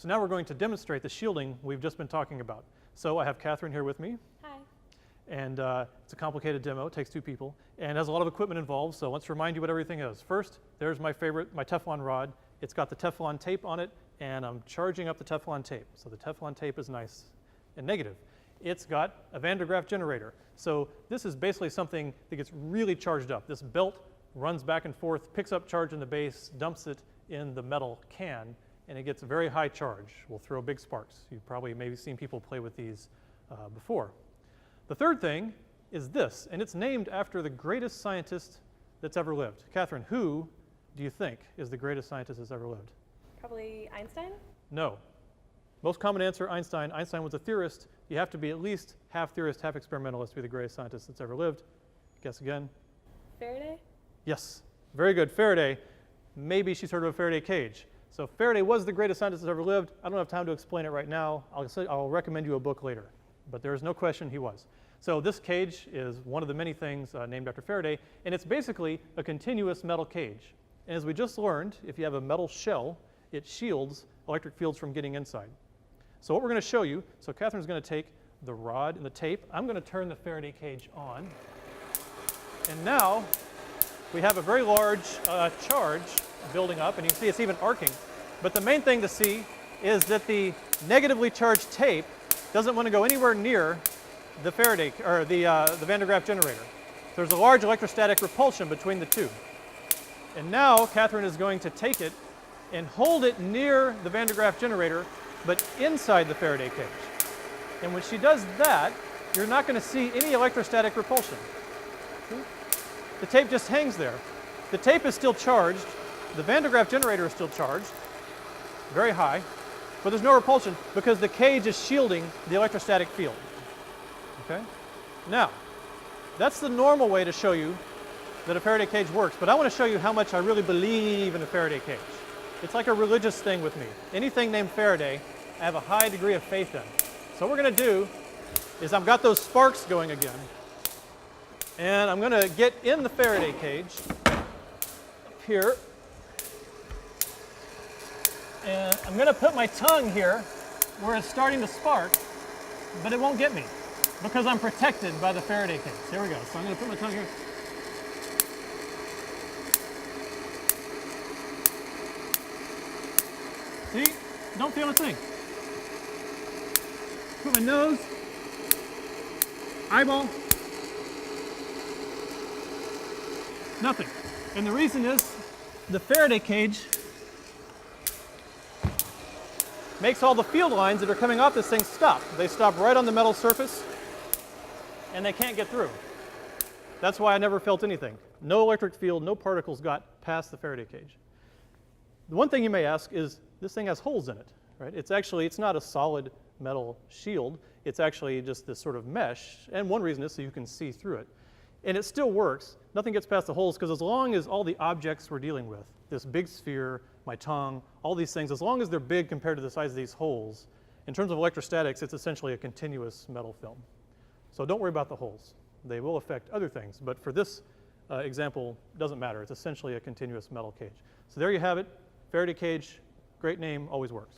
So now we're going to demonstrate the shielding we've just been talking about. So I have Catherine here with me. Hi. And it's a complicated demo, it takes two people, and has a lot of equipment involved, so let's remind you what everything is. First, there's my favorite, my Teflon rod. It's got the Teflon tape on it, and I'm charging up the Teflon tape. So the Teflon tape is nice and negative. It's got a Van de Graaff generator. So this is basically something that gets really charged up. This belt runs back and forth, picks up charge in the base, dumps it in the metal can, and it gets a very high charge. Will throw big sparks. You've probably maybe seen people play with these before. The third thing is this, and it's named after the greatest scientist that's ever lived. Catherine, who do you think is the greatest scientist that's ever lived? Probably Einstein? No. Most common answer, Einstein. Einstein was a theorist. You have to be at least half theorist, half experimentalist to be the greatest scientist that's ever lived. Guess again. Faraday? Yes. Very good. Faraday. Maybe she's heard of a Faraday cage. So Faraday was the greatest scientist that's ever lived. I don't have time to explain it right now. I'll recommend you a book later. But there is no question he was. So this cage is one of the many things named after Faraday, and it's basically a continuous metal cage. And as we just learned, if you have a metal shell, it shields electric fields from getting inside. So what we're going to show you, so Catherine's going to take the rod and the tape. I'm going to turn the Faraday cage on. And now we have a very large charge building up, and you can see it's even arcing. But the main thing to see is that the negatively charged tape doesn't want to go anywhere near the Faraday, or the Van de Graaff generator. So there's a large electrostatic repulsion between the two. And now Catherine is going to take it and hold it near the Van de Graaff generator, but inside the Faraday cage. And when she does that, you're not going to see any electrostatic repulsion. See? The tape just hangs there. The tape is still charged. The Van de Graaff generator is still charged, very high, but there's no repulsion because the cage is shielding the electrostatic field. Okay? Now, that's the normal way to show you that a Faraday cage works, but I want to show you how much I really believe in a Faraday cage. It's like a religious thing with me. Anything named Faraday, I have a high degree of faith in. So what we're going to do is I've got those sparks going again, and I'm going to get in the Faraday cage up here, and I'm going to put my tongue here where it's starting to spark, but it won't get me because I'm protected by the Faraday cage. Here we go. So I'm going to put my tongue here. See? Don't feel a thing. Put my nose, eyeball, nothing. And the reason is the Faraday cage makes all the field lines that are coming off this thing stop. They stop right on the metal surface, and they can't get through. That's why I never felt anything. No electric field, no particles got past the Faraday cage. The one thing you may ask is, this thing has holes in it, right? It's not a solid metal shield. It's actually just this sort of mesh, and one reason is so you can see through it. And it still works. Nothing gets past the holes, because as long as all the objects we're dealing with, this big sphere, my tongue, all these things, as long as they're big compared to the size of these holes, in terms of electrostatics, it's essentially a continuous metal film. So don't worry about the holes. They will affect other things, but for this example, it doesn't matter. It's essentially a continuous metal cage. So there you have it. Faraday cage, great name, always works.